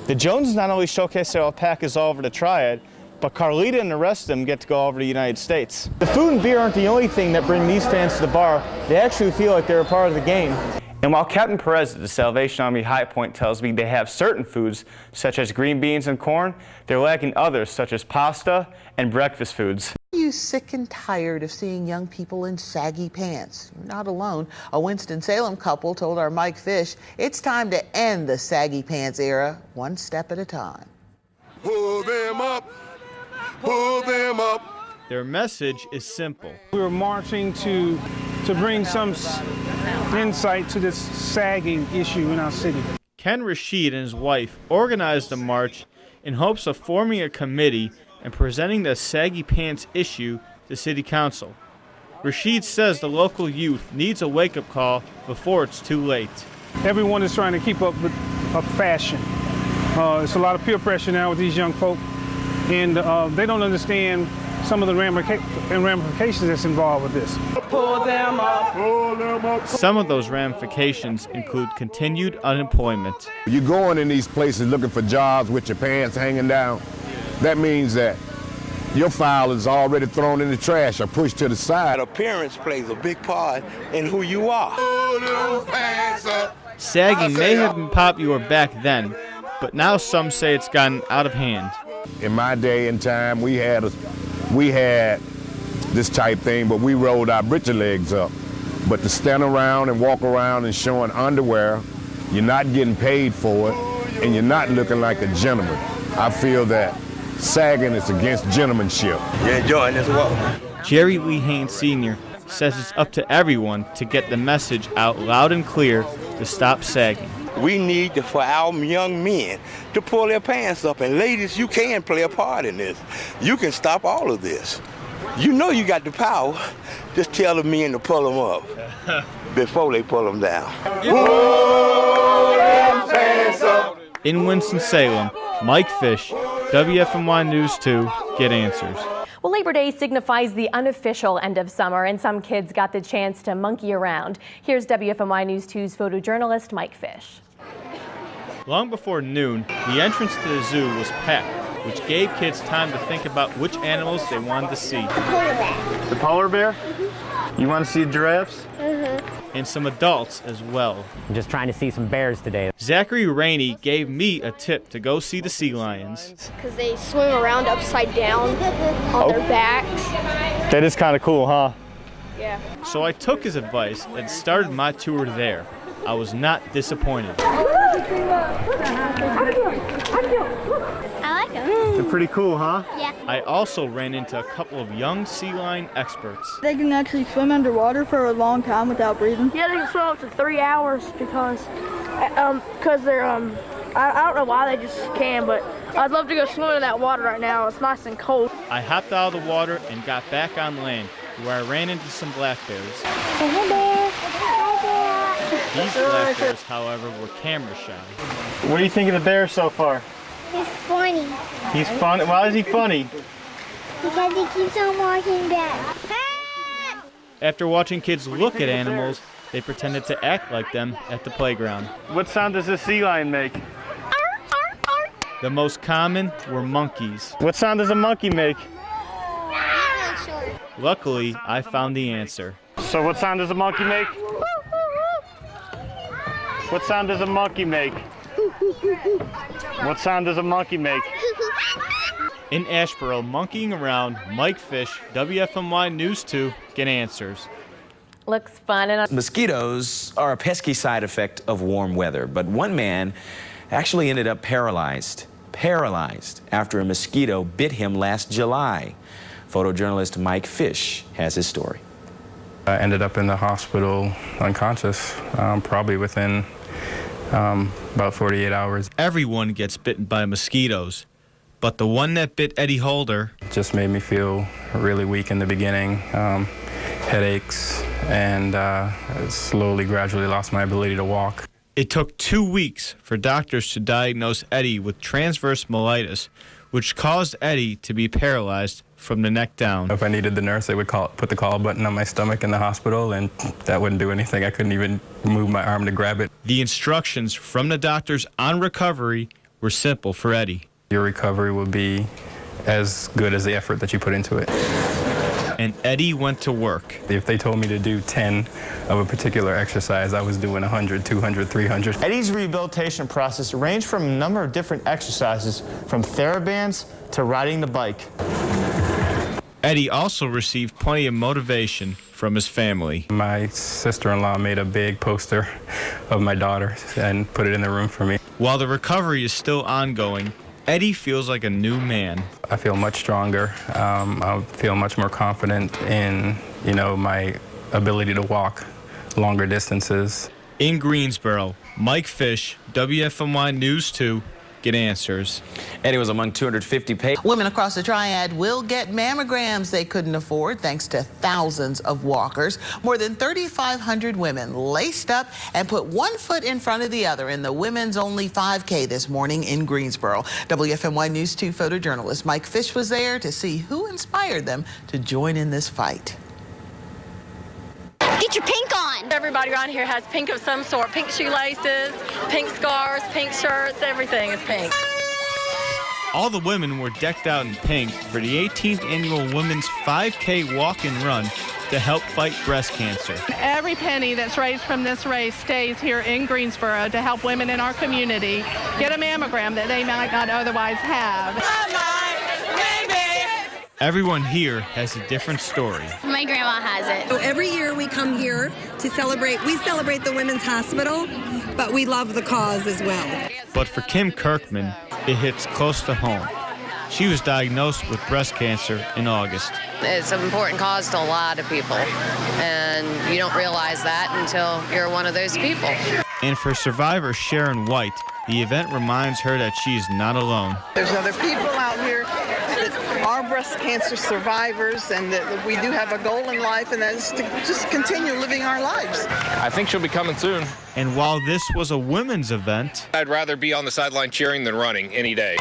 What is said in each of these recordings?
The Joneses not only showcase their alpacas all over the Triad, but Carlita and the rest of them get to go all over the United States. The food and beer aren't the only thing that bring these fans to the bar. They actually feel like they're a part of the game. And while Captain Perez at the Salvation Army High Point tells me they have certain foods, such as green beans and corn, they're lacking others, such as pasta and breakfast foods. Are you sick and tired of seeing young people in saggy pants? You're not alone. A Winston-Salem couple told our Mike Fisch it's time to end the saggy pants era, one step at a time. Pull them up, pull them up. Their message is simple. We were marching to bring some insight to this sagging issue in our city. Ken Rashid and his wife organized the march in hopes of forming a committee and presenting the saggy pants issue to City Council. Rashid says the local youth needs a wake-up call before it's too late. Everyone is trying to keep up with fashion. It's a lot of peer pressure now with these young folk, and they don't understand some of the ramifications that's involved with this. Pull them up, pull them up. Some of those ramifications include continued unemployment. You're going in these places looking for jobs with your pants hanging down. That means that your file is already thrown in the trash or pushed to the side. Appearance plays a big part in who you are. Pull those pants up. Sagging may have been popular back then, but now some say it's gotten out of hand. In my day and time, we had this type thing, but we rolled our britches legs up. But to stand around and walk around and showing underwear, you're not getting paid for it, and you're not looking like a gentleman. I feel that sagging is against gentlemanship. You're enjoying this walk. Jerry Lee Haynes Sr. says it's up to everyone to get the message out loud and clear to stop sagging. We need for our young men to pull their pants up. And ladies, you can play a part in this. You can stop all of this. You know you got the power. Just tell the men to pull them up before they pull them down. Pull them pants up. In Winston-Salem, Mike Fisch, WFMY News 2, Get Answers. Well, Labor Day signifies the unofficial end of summer, and some kids got the chance to monkey around. Here's WFMY News 2's photojournalist Mike Fisch. Long before noon, the entrance to the zoo was packed, which gave kids time to think about which animals they wanted to see. The polar bear? Mm-hmm. You want to see giraffes? Mm-hmm. And some adults as well. I'm just trying to see some bears today. Zachary Rainey gave me a tip to go see the sea lions. Because they swim around upside down on their backs. That is kind of cool, huh? Yeah. So I took his advice and started my tour there. I was not disappointed. I like them. They're pretty cool, huh? Yeah. I also ran into a couple of young sea lion experts. They can actually swim underwater for a long time without breathing. Yeah, they can swim up to 3 hours because they're I don't know why they just can, but I'd love to go swim in that water right now. It's nice and cold. I hopped out of the water and got back on land, where I ran into some black bears. Hey there. These black bears, however, were camera shy. What do you think of the bear so far? He's funny. He's funny? Why is he funny? Because he keeps on walking back. After watching kids look at animals, they pretended to act like them at the playground. What sound does a sea lion make? The most common were monkeys. What sound does a monkey make? Luckily, I found the answer. So what sound does a monkey make? What sound does a monkey make? What sound does a monkey make? In Asheboro, monkeying around, Mike Fisch, WFMY News 2, Get Answers. Looks fun. And mosquitoes are a pesky side effect of warm weather, but one man actually ended up paralyzed after a mosquito bit him last July. Photojournalist Mike Fisch has his story. I ended up in the hospital unconscious, probably within about 48 hours. Everyone gets bitten by mosquitoes, but the one that bit Eddie Holder It just made me feel really weak in the beginning, headaches, and I slowly, gradually lost my ability to walk. It took 2 weeks for doctors to diagnose Eddie with transverse myelitis, which caused Eddie to be paralyzed from the neck down. If I needed the nurse, they would put the call button on my stomach in the hospital, and that wouldn't do anything. I couldn't even move my arm to grab it. The instructions from the doctors on recovery were simple for Eddie. Your recovery will be as good as the effort that you put into it. And Eddie went to work. If they told me to do 10 of a particular exercise, I was doing 100, 200, 300. Eddie's rehabilitation process ranged from a number of different exercises, from TheraBands to riding the bike. Eddie also received plenty of motivation from his family. My sister-in-law made a big poster of my daughter and put it in the room for me. While the recovery is still ongoing, Eddie feels like a new man. I feel much stronger. I feel much more confident in, my ability to walk longer distances. In Greensboro, Mike Fisch, WFMY News 2, Get Answers. Eddie was among 250 patients. Women across the Triad will get mammograms they couldn't afford thanks to thousands of walkers. More than 3,500 women laced up and put one foot in front of the other in the women's only 5K this morning in Greensboro. WFMY News 2 photojournalist Mike Fisch was there to see who inspired them to join in this fight. Get your pink on. Everybody around here has pink of some sort. Pink shoelaces, pink scarves, pink shirts, everything is pink. All the women were decked out in pink for the 18th annual Women's 5K Walk and Run to help fight breast cancer. Every penny that's raised from this race stays here in Greensboro to help women in our community get a mammogram that they might not otherwise have. Everyone here has a different story. My grandma has it. So every year we come here to celebrate. We celebrate the Women's Hospital, but we love the cause as well. But for Kim Kirkman, it hits close to home. She was diagnosed with breast cancer in August. It's an important cause to a lot of people, and you don't realize that until you're one of those people. And for survivor Sharon White, the event reminds her that she is not alone. There's other people out here that are breast cancer survivors, and that we do have a goal in life, and that is to just continue living our lives. I think she'll be coming soon. And while this was a women's event, I'd rather be on the sideline cheering than running any day.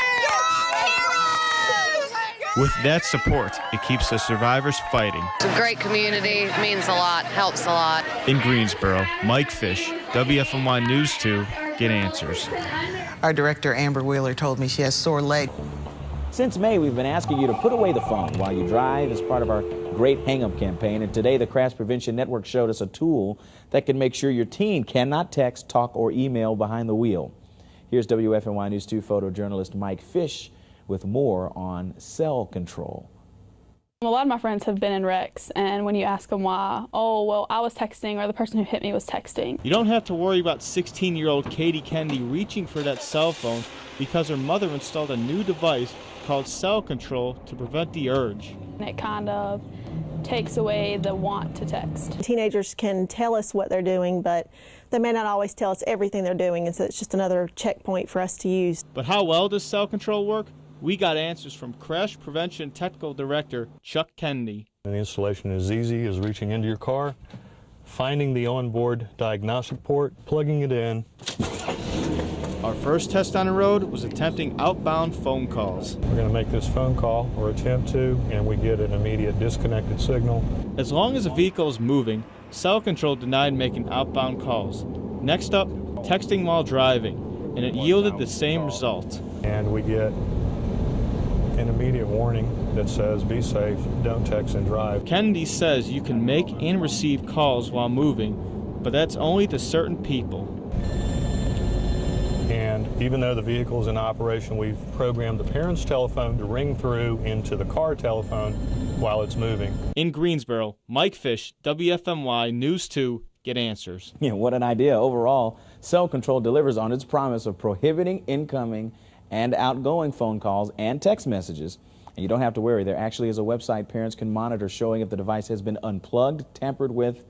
With that support, it keeps the survivors fighting. It's a great community, means a lot, helps a lot. In Greensboro, Mike Fisch, WFMY News 2, Get Answers. Our director, Amber Wheeler, told me she has sore legs. Since May, we've been asking you to put away the phone while you drive as part of our Great Hang-Up campaign. And today, the Crash Prevention Network showed us a tool that can make sure your teen cannot text, talk, or email behind the wheel. Here's WFMY News 2 photojournalist Mike Fisch with more on cell control. A lot of my friends have been in wrecks, and when you ask them why, oh, well, I was texting, or the person who hit me was texting. You don't have to worry about 16-year-old Katie Kennedy reaching for that cell phone because her mother installed a new device called Cell Control to prevent the urge. And it kind of takes away the want to text. Teenagers can tell us what they're doing, but they may not always tell us everything they're doing, and so it's just another checkpoint for us to use. But how well does Cell Control work? We got answers from Crash Prevention Technical Director Chuck Kennedy. The installation is easy as reaching into your car, finding the onboard diagnostic port, plugging it in. Our first test on the road was attempting outbound phone calls. We're going to make this phone call, or attempt to, and we get an immediate disconnected signal. As long as the vehicle is moving, Cell Control denied making outbound calls. Next up, texting while driving, and it yielded the same result. And we get an immediate warning that says, be safe, don't text and drive. Kennedy says you can make and receive calls while moving, but that's only to certain people. And even though the vehicle is in operation, we've programmed the parent's telephone to ring through into the car telephone while it's moving. In Greensboro, Mike Fisch, WFMY News 2, Get Answers. Yeah, what an idea. Overall, Cell Control delivers on its promise of prohibiting incoming and outgoing phone calls and text messages. And you don't have to worry. There actually is a website parents can monitor showing if the device has been unplugged, tampered with,